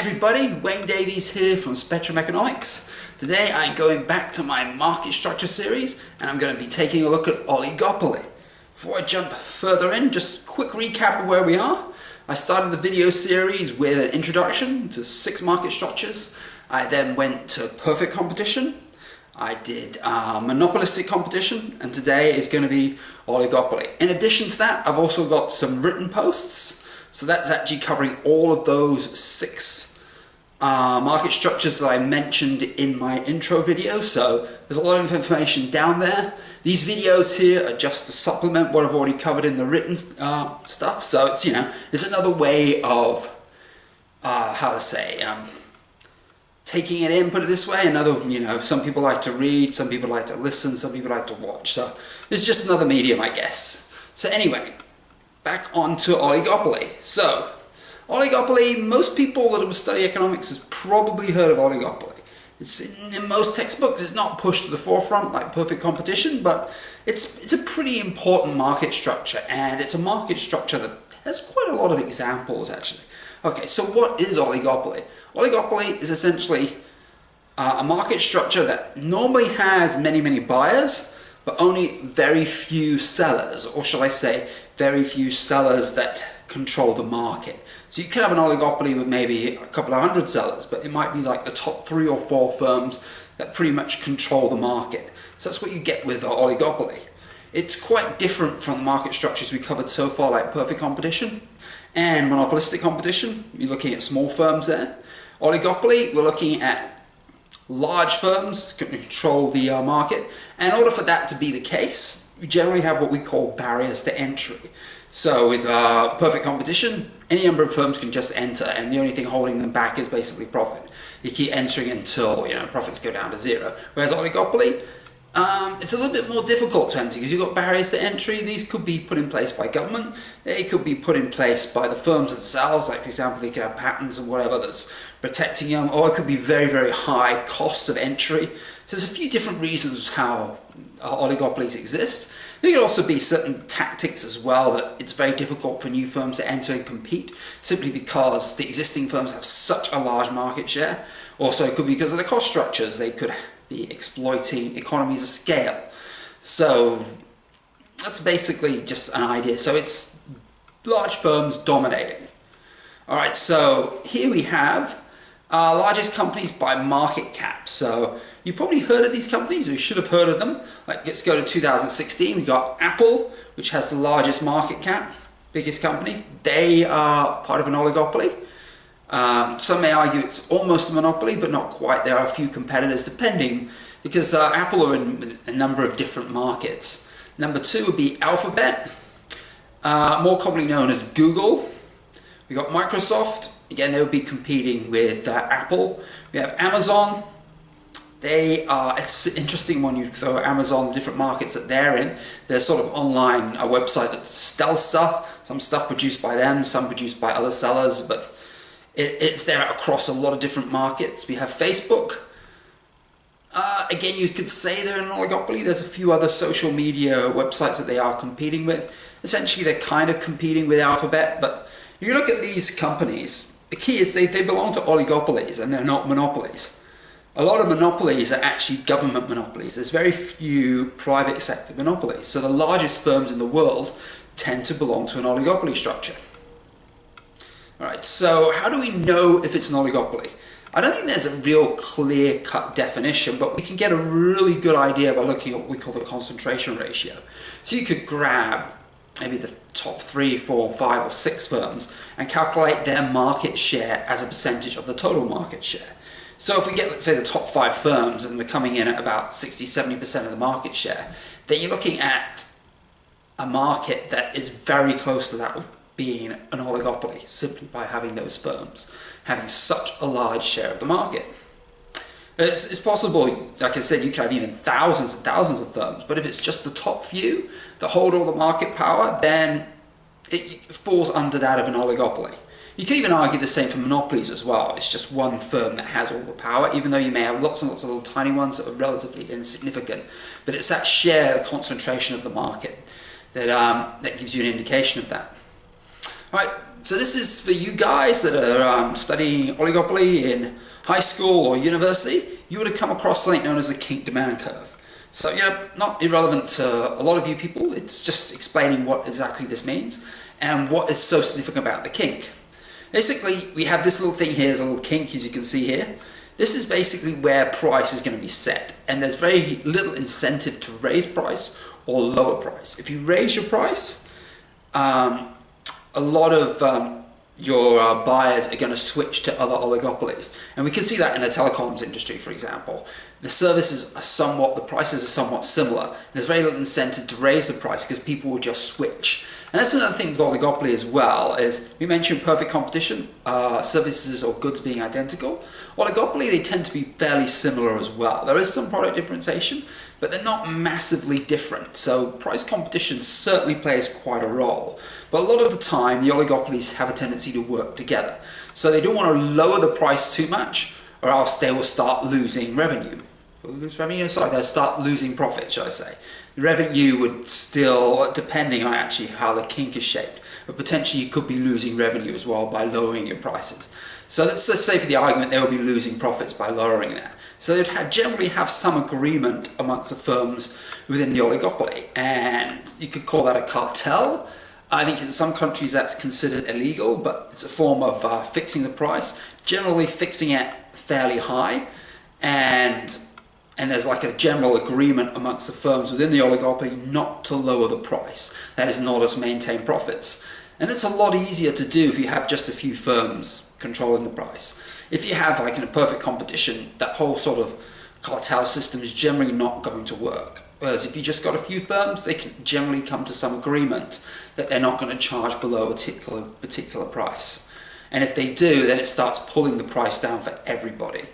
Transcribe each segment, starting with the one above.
everybody, Wayne Davies here from Spectrum Economics. Today I'm going back to my market structure series and I'm going to be taking a look at oligopoly. Before I jump further in, just a quick recap of where we are. I started the video series with an introduction to 6 market structures. I then went to perfect competition. I did monopolistic competition, and today is going to be oligopoly. In addition to that, I've also got some written posts. So that's actually covering all of those 6 market structures that I mentioned in my intro video. So there's a lot of information down there. These videos here are just to supplement what I've already covered in the written stuff. So it's, it's another way of, taking it in, put it this way. Another, some people like to read, some people like to listen, some people like to watch. So it's just another medium, I guess. So anyway, back onto oligopoly. So, oligopoly, most people that have studied economics has probably heard of oligopoly. It's in most textbooks. It's not pushed to the forefront like perfect competition, but it's a pretty important market structure, and it's a market structure that has quite a lot of examples actually. Okay, so what is oligopoly? Oligopoly is essentially a market structure that normally has many buyers, but only very few sellers, or shall I say, very few sellers that control the market. So you could have an oligopoly with maybe a couple of hundred sellers, but it might be like the top 3 or 4 firms that pretty much control the market. So that's what you get with oligopoly. It's quite different from the market structures we covered so far, like perfect competition and monopolistic competition. You're looking at small firms there. Oligopoly, we're looking at large firms can control the market, and in order for that to be the case, we generally have what we call barriers to entry. So with perfect competition, any number of firms can just enter, and the only thing holding them back is basically profit. You keep entering until profits go down to 0. Whereas oligopoly, it's a little bit more difficult to enter because you've got barriers to entry. These could be put in place by government. They could be put in place by the firms themselves. Like for example, they could have patents and whatever that's protecting them, or it could be very high cost of entry. So there's a few different reasons how oligopolies exist. There could also be certain tactics as well that it's very difficult for new firms to enter and compete simply because the existing firms have such a large market share. Also, it could be because of the cost structures. They could be exploiting economies of scale. So that's basically just an idea. So it's large firms dominating. Alright, so here we have largest companies by market cap. So you probably heard of these companies, or you should have heard of them. Like, let's go to 2016. We got Apple, which has the largest market cap, biggest company. They are part of an oligopoly. Some may argue it's almost a monopoly, but not quite. There are a few competitors depending, because Apple are in a number of different markets. Number 2 would be Alphabet, more commonly known as Google. We got Microsoft. Again, they would be competing with Apple. We have Amazon. It's an interesting one. You throw Amazon, the different markets that they're in. They're sort of online a website that sells stuff. Some stuff produced by them, some produced by other sellers, but it's there across a lot of different markets. We have Facebook. Again, you could say they're an oligopoly. There's a few other social media websites that they are competing with. Essentially, they're kind of competing with Alphabet, but you look at these companies, the key is they belong to oligopolies and they're not monopolies. A lot of monopolies are actually government monopolies. There's very few private sector monopolies. So the largest firms in the world tend to belong to an oligopoly structure. Alright, so how do we know if it's an oligopoly? I don't think there's a real clear-cut definition, but we can get a really good idea by looking at what we call the concentration ratio. So you could grab maybe the top 3, 4, 5 or 6 firms and calculate their market share as a percentage of the total market share. So if we get, let's say, the top 5 firms and we're coming in at about 60-70% of the market share, then you're looking at a market that is very close to that of being an oligopoly, simply by having those firms having such a large share of the market. It's possible, like I said, you could have even thousands and thousands of firms, but if it's just the top few that hold all the market power, then it falls under that of an oligopoly. You could even argue the same for monopolies as well. It's just one firm that has all the power, even though you may have lots and lots of little tiny ones that are relatively insignificant. But it's that share, the concentration of the market, that gives you an indication of that. All right, So this is for you guys that are studying oligopoly in high school or university. You would have come across something known as a kink demand curve. So, you know, not irrelevant to a lot of you people. It's just explaining what exactly this means and what is so significant about the kink. Basically, we have this little thing here, there's a little kink, as you can see here. This is basically where price is going to be set, and there's very little incentive to raise price or lower price. If you raise your price, a lot of your buyers are going to switch to other oligopolies, and we can see that in the telecoms industry, for example. The services are somewhat, the prices are somewhat similar. There's very little incentive to raise the price because people will just switch. And that's another thing with oligopoly as well, is we mentioned perfect competition, services or goods being identical. Oligopoly, they tend to be fairly similar as well. There is some product differentiation, but they're not massively different. So price competition certainly plays quite a role. But a lot of the time, the oligopolies have a tendency to work together. So they don't want to lower the price too much, or else they will start losing revenue. They'll start losing profit, shall I say. The revenue would still, depending on actually how the kink is shaped, but potentially you could be losing revenue as well by lowering your prices. So let's say for the argument they will be losing profits by lowering that. So they'd generally have some agreement amongst the firms within the oligopoly, and you could call that a cartel. I think in some countries that's considered illegal, but it's a form of fixing the price, generally fixing it fairly high, and there's like a general agreement amongst the firms within the oligopoly not to lower the price. That is in order to maintain profits. And it's a lot easier to do if you have just a few firms controlling the price. If you have, like in a perfect competition, that whole sort of cartel system is generally not going to work. Whereas if you just got a few firms, they can generally come to some agreement that they're not going to charge below a particular price. And if they do, then it starts pulling the price down for everybody.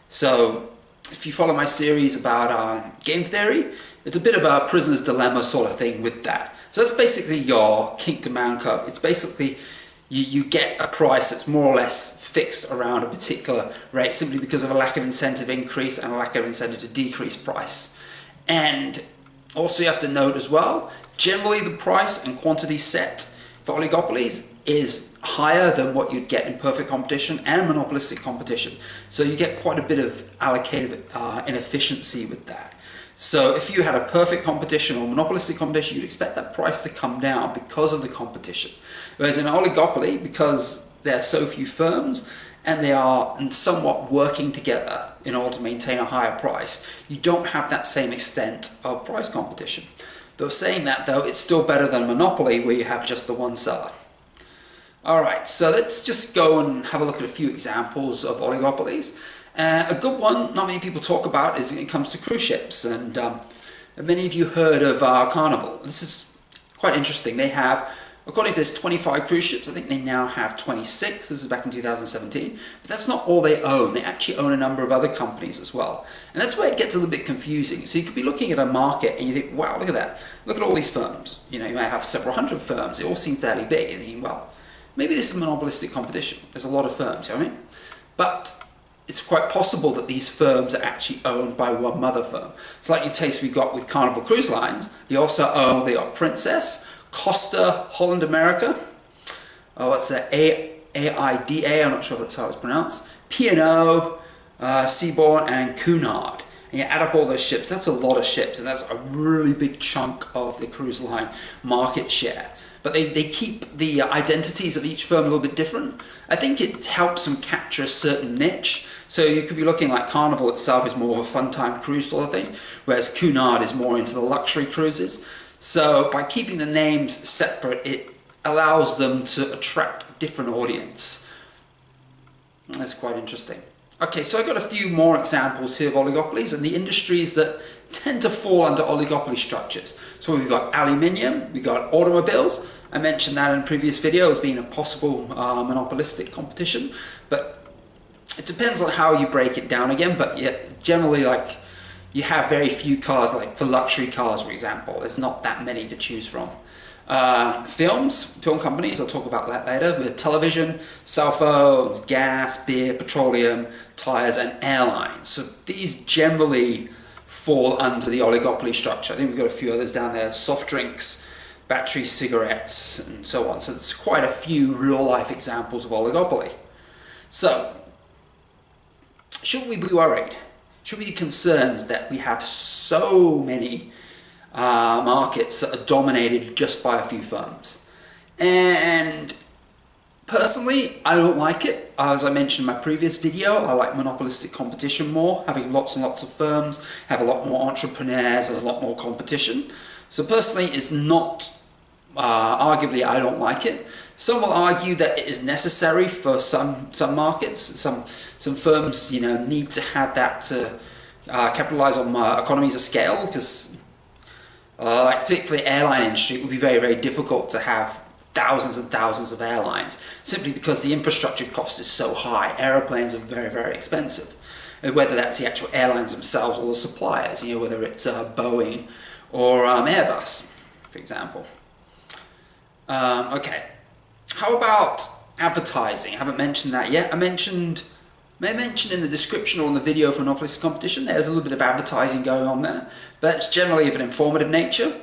So if you follow my series about game theory, it's a bit of a prisoner's dilemma sort of thing with that. So that's basically your kink demand curve. It's basically you get a price that's more or less fixed around a particular rate simply because of a lack of incentive increase and a lack of incentive to decrease price. And also you have to note as well, generally the price and quantity set for oligopolies is higher than what you'd get in perfect competition and monopolistic competition. So you get quite a bit of allocative inefficiency with that. So if you had a perfect competition or monopolistic competition, you'd expect that price to come down because of the competition. Whereas in oligopoly, because there are so few firms and they are somewhat working together in order to maintain a higher price, you don't have that same extent of price competition. Though saying that though, it's still better than monopoly where you have just the one seller. Alright, so let's just go and have a look at a few examples of oligopolies. A good one not many people talk about is when it comes to cruise ships, and many of you heard of Carnival. This is quite interesting. They have, according to this, 25 cruise ships. I think they now have 26. This is back in 2017. But that's not all they own. They actually own a number of other companies as well. And that's where it gets a little bit confusing. So you could be looking at a market and you think, wow, look at that. Look at all these firms. You know, you might have several hundred firms. They all seem fairly big. And you think, well, maybe this is monopolistic competition. There's a lot of firms, you know what I mean? But it's quite possible that these firms are actually owned by one mother firm. It's like the case we got with Carnival Cruise Lines. They also own, they got Princess, Costa, Holland America, what's that, AIDA, I'm not sure if that's how it's pronounced, P&O, Seabourn, and Cunard. And you add up all those ships, that's a lot of ships, and that's a really big chunk of the cruise line market share. But they keep the identities of each firm a little bit different. I think it helps them capture a certain niche. So you could be looking like Carnival itself is more of a fun time cruise sort of thing, whereas Cunard is more into the luxury cruises. So by keeping the names separate, it allows them to attract a different audience. That's quite interesting. Okay, so I've got a few more examples here of oligopolies and the industries that tend to fall under oligopoly structures. So we've got aluminium, we've got automobiles. I mentioned that in a previous video as being a possible monopolistic competition, but it depends on how you break it down again. But yeah, generally, like, you have very few cars, like for luxury cars, for example. There's not that many to choose from. Film companies, I'll talk about that later, with television, cell phones, gas, beer, petroleum, tires, and airlines. So these generally fall under the oligopoly structure. I think we've got a few others down there. Soft drinks, battery cigarettes, and so on. So there's quite a few real-life examples of oligopoly. So, should we be worried? Should we be concerned that we have so many markets that are dominated just by a few firms? And personally, I don't like it. As I mentioned in my previous video, I like monopolistic competition more, having lots and lots of firms, have a lot more entrepreneurs, there's a lot more competition. So personally, it's not, arguably I don't like it. Some will argue that it is necessary for some markets. Some firms, need to have that to capitalize on economies of scale, because like particularly for the airline industry, it would be very, very difficult to have thousands and thousands of airlines, simply because the infrastructure cost is so high. Aeroplanes are very, very expensive. And whether that's the actual airlines themselves or the suppliers, whether it's Boeing or Airbus, for example. Okay. How about advertising? I haven't mentioned that yet. I may mention in the description or in the video for monopolistic competition, there's a little bit of advertising going on there, but it's generally of an informative nature.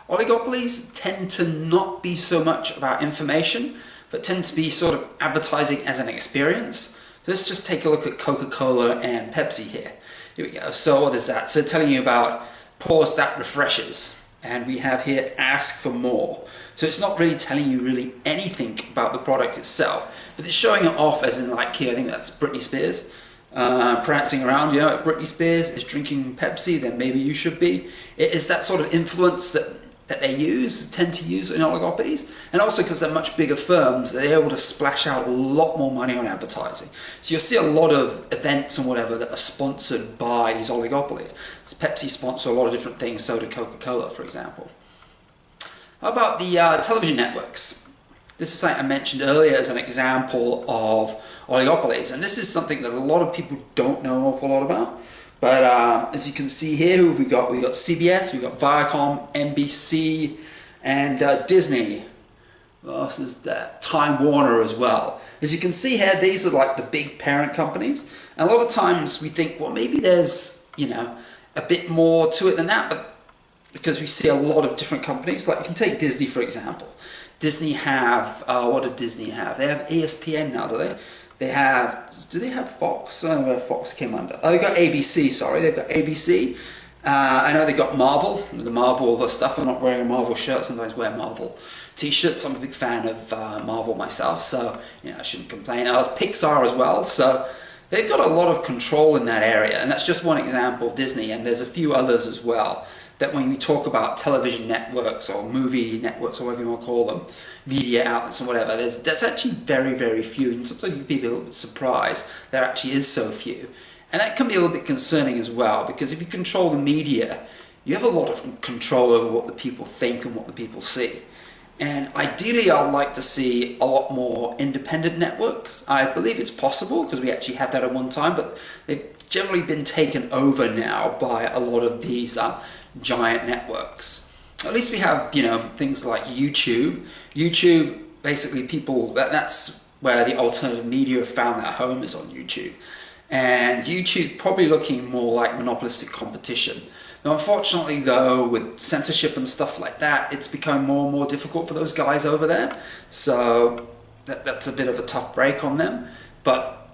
Oligopolies tend to not be so much about information, but tend to be sort of advertising as an experience. So let's just take a look at Coca-Cola and Pepsi here. Here we go. So what is that? So telling you about pause that refreshes. And we have here ask for more. So it's not really telling you really anything about the product itself, but it's showing it off as in, like, here, I think that's Britney Spears prancing around. If Britney Spears is drinking Pepsi, then maybe you should be. It is that sort of influence that they tend to use in oligopolies, and also because they're much bigger firms, they're able to splash out a lot more money on advertising. So you'll see a lot of events and whatever that are sponsored by these oligopolies. So Pepsi sponsor a lot of different things, so do Coca-Cola, for example. How about the television networks? This is something I mentioned earlier as an example of oligopolies, and this is something that a lot of people don't know an awful lot about. But as you can see here, we got CBS, we got Viacom, NBC, and Disney. What else is that? Time Warner as well. As you can see here, these are like the big parent companies. And a lot of times we think, well, maybe there's, a bit more to it than that, but because we see a lot of different companies. Like you can take Disney, for example. Disney have, what did Disney have? They have ESPN now, do they? Do they have Fox? I don't know where Fox came under. Oh, they've got ABC, sorry. They've got ABC. I know they got Marvel, the Marvel stuff. I'm not wearing a Marvel shirt. Sometimes I wear Marvel t-shirts. I'm a big fan of Marvel myself, so I shouldn't complain. There's Pixar as well, so they've got a lot of control in that area, and that's just one example, Disney, and there's a few others as well, that when we talk about television networks or movie networks or whatever you want to call them, media outlets and whatever, there's actually very, very few, and sometimes you can be a little bit surprised there actually is so few. And that can be a little bit concerning as well, because if you control the media, you have a lot of control over what the people think and what the people see. And ideally, I'd like to see a lot more independent networks. I believe it's possible, because we actually had that at one time, but they've generally been taken over now by a lot of these giant networks. At least we have, things like YouTube. YouTube, basically that's where the alternative media have found their home, is on YouTube. And YouTube probably looking more like monopolistic competition. Now, unfortunately, though, with censorship and stuff like that, it's become more and more difficult for those guys over there. So that's a bit of a tough break on them. But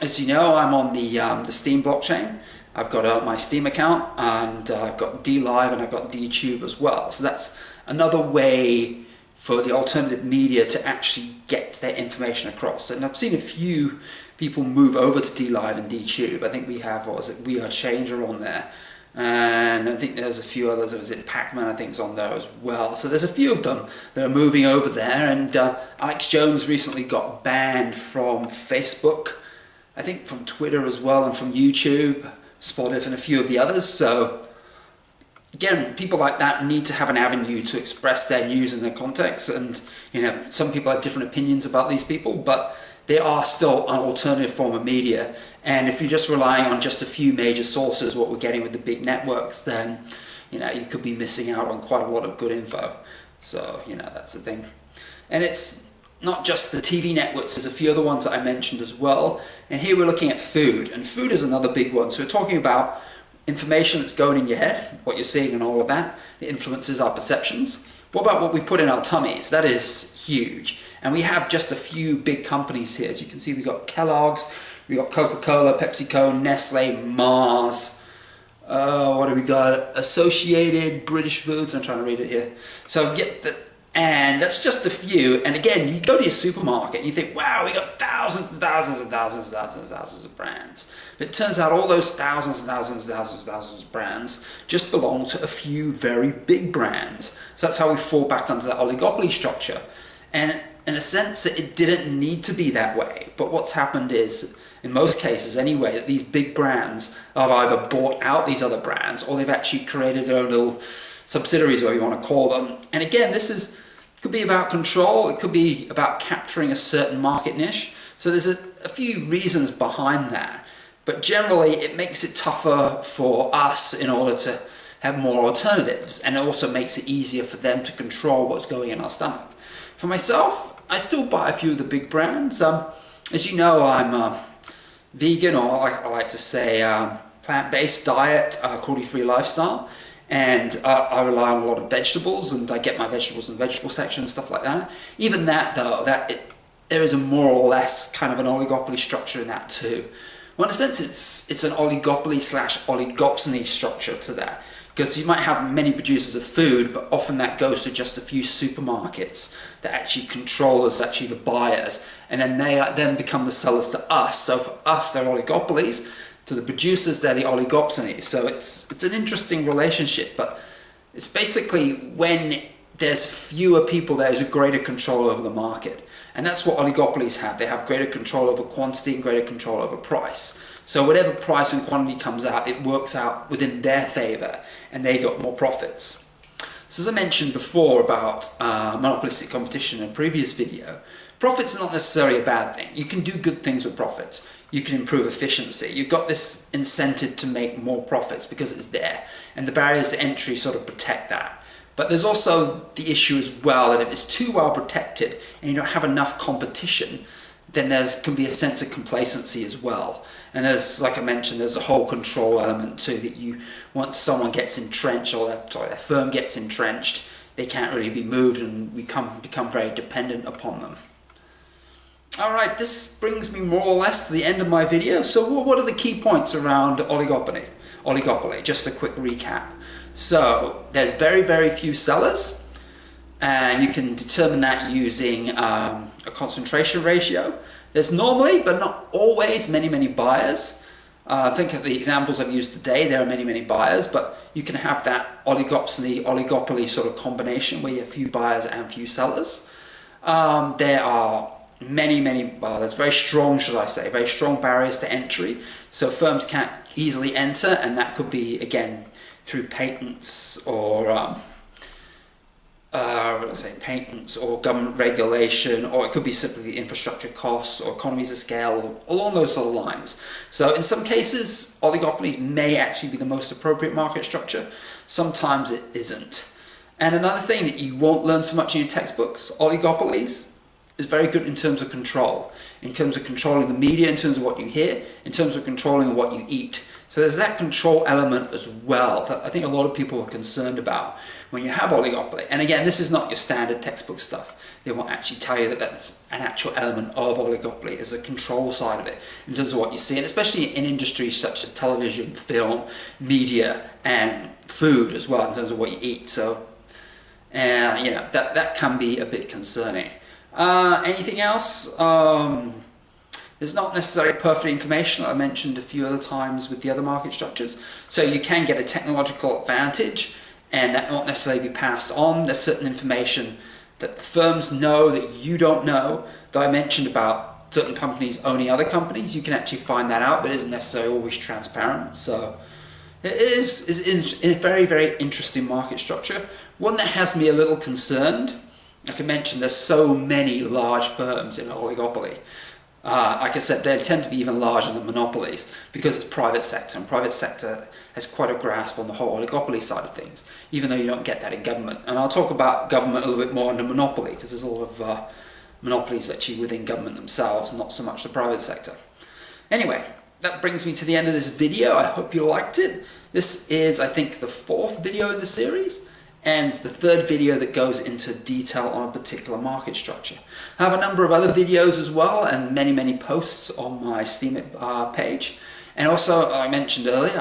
as you know, I'm on the Steam blockchain. I've got my Steam account, and I've got DLive, and I've got DTube as well. So that's another way for the alternative media to actually get their information across. And I've seen a few people move over to DLive and DTube. I think we have, We Are Changer on there. And I think there's a few others. Was it Pac-Man, I think, is on there as well. So there's a few of them that are moving over there. And Alex Jones recently got banned from Facebook, I think from Twitter as well, and from YouTube, Spotify, and a few of the others. So again, people like that need to have an avenue to express their news and their context. And some people have different opinions about these people, but they are still an alternative form of media. And if you're just relying on just a few major sources, what we're getting with the big networks, then you could be missing out on quite a lot of good info. So that's the thing. And it's not just the TV networks, there's a few other ones that I mentioned as well. And here we're looking at food, and food is another big one. So we're talking about information that's going in your head, what you're seeing and all of that. It influences our perceptions. What about what we put in our tummies? That is huge. And we have just a few big companies here. As you can see, we've got Kellogg's, we've got Coca-Cola, PepsiCo, Nestle, Mars. What have we got? Associated British Foods. I'm trying to read it here. So, yeah, and that's just a few. And again, you go to your supermarket and you think, wow, we got thousands and thousands and thousands and thousands and thousands of brands. But it turns out all those thousands and thousands and thousands and thousands of brands just belong to a few very big brands. So that's how we fall back onto that oligopoly structure. And in a sense, it didn't need to be that way. But what's happened is, in most cases anyway, that these big brands have either bought out these other brands or they've actually created their own little subsidiaries, or you want to call them. And again, this could be about control, it could be about capturing a certain market niche. So there's a few reasons behind that. But generally, it makes it tougher for us in order to have more alternatives, and it also makes it easier for them to control what's going in our stomach. For myself, I still buy a few of the big brands. As you know, I'm vegan, or I like to say plant-based diet, cruelty-free lifestyle. And I rely on a lot of vegetables, and I get my vegetables in the vegetable section and stuff like that. Even that, though, there is a more or less kind of an oligopoly structure in that too. Well, in a sense, it's an oligopoly / oligopsony structure to that. Because you might have many producers of food, but often that goes to just a few supermarkets that actually control us, actually the buyers. And then they then become the sellers to us. So for us, they're oligopolies. To the producers, they're the oligopsonies. So it's an interesting relationship, but it's basically when there's fewer people, there's a greater control over the market. And that's what oligopolies have. They have greater control over quantity and greater control over price. So whatever price and quantity comes out, it works out within their favor, and they got more profits. So as I mentioned before about monopolistic competition in a previous video, profits are not necessarily a bad thing. You can do good things with profits. You can improve efficiency. You've got this incentive to make more profits because it's there. And the barriers to entry sort of protect that. But there's also the issue as well that if it's too well protected and you don't have enough competition, then there can be a sense of complacency as well. And there's, like I mentioned, there's a whole control element too, that once someone gets entrenched, or their firm gets entrenched, they can't really be moved, and we become very dependent upon them. Alright, this brings me more or less to the end of my video. So what are the key points around oligopoly? Just a quick recap. So there's very, very few sellers, and you can determine that using a concentration ratio. There's normally, but not always, many, many buyers. Think of the examples I've used today. There are many, many buyers, but you can have that oligopoly sort of combination where you have few buyers and few sellers. There are there's very strong, very strong barriers to entry. So firms can't easily enter, and that could be, again, through patents or patents or government regulation, or it could be simply the infrastructure costs or economies of scale, along those sort of lines. So in some cases, oligopolies may actually be the most appropriate market structure. Sometimes it isn't. And another thing that you won't learn so much in your textbooks, oligopolies is very good in terms of control, in terms of controlling the media, in terms of what you hear, in terms of controlling what you eat. So there's that control element as well that I think a lot of people are concerned about when you have oligopoly. And again, this is not your standard textbook stuff. They won't actually tell you that that's an actual element of oligopoly, as a control side of it, in terms of what you see, and especially in industries such as television, film, media, and food as well, in terms of what you eat. So, that can be a bit concerning. Anything else? There's not necessarily perfect information, I mentioned a few other times with the other market structures. So you can get a technological advantage, and that won't necessarily be passed on. There's certain information that the firms know that you don't know, that I mentioned about certain companies owning other companies. You can actually find that out, but it isn't necessarily always transparent. So it is a very, very interesting market structure. One that has me a little concerned. Like I mentioned, there's so many large firms in an oligopoly. Like I said, they tend to be even larger than monopolies because it's private sector, and private sector has quite a grasp on the whole oligopoly side of things, even though you don't get that in government. And I'll talk about government a little bit more under monopoly, because there's a lot of monopolies actually within government themselves, not so much the private sector. Anyway, that brings me to the end of this video. I hope you liked it. This is, I think, the 4th video in the series. and the third video that goes into detail on a particular market structure. I have a number of other videos as well, and many posts on my Steam page. And also, I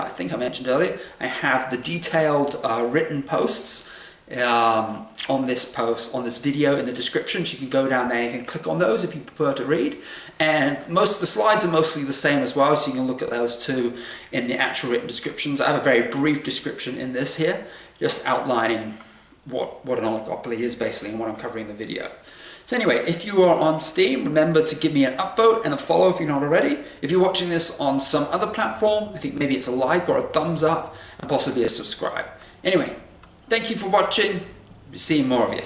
think I mentioned earlier, I have the detailed written posts on this video in the description. So you can go down there, you can click on those if you prefer to read. And most of the slides are mostly the same as well, so you can look at those too in the actual written descriptions. I have a very brief description in this here, just outlining what an oligopoly is basically and what I'm covering in the video. So anyway, if you are on Steam, remember to give me an upvote and a follow if you're not already. If you're watching this on some other platform, I think maybe it's a like or a thumbs up, and possibly a subscribe. Anyway, thank you for watching. Be seeing more of you.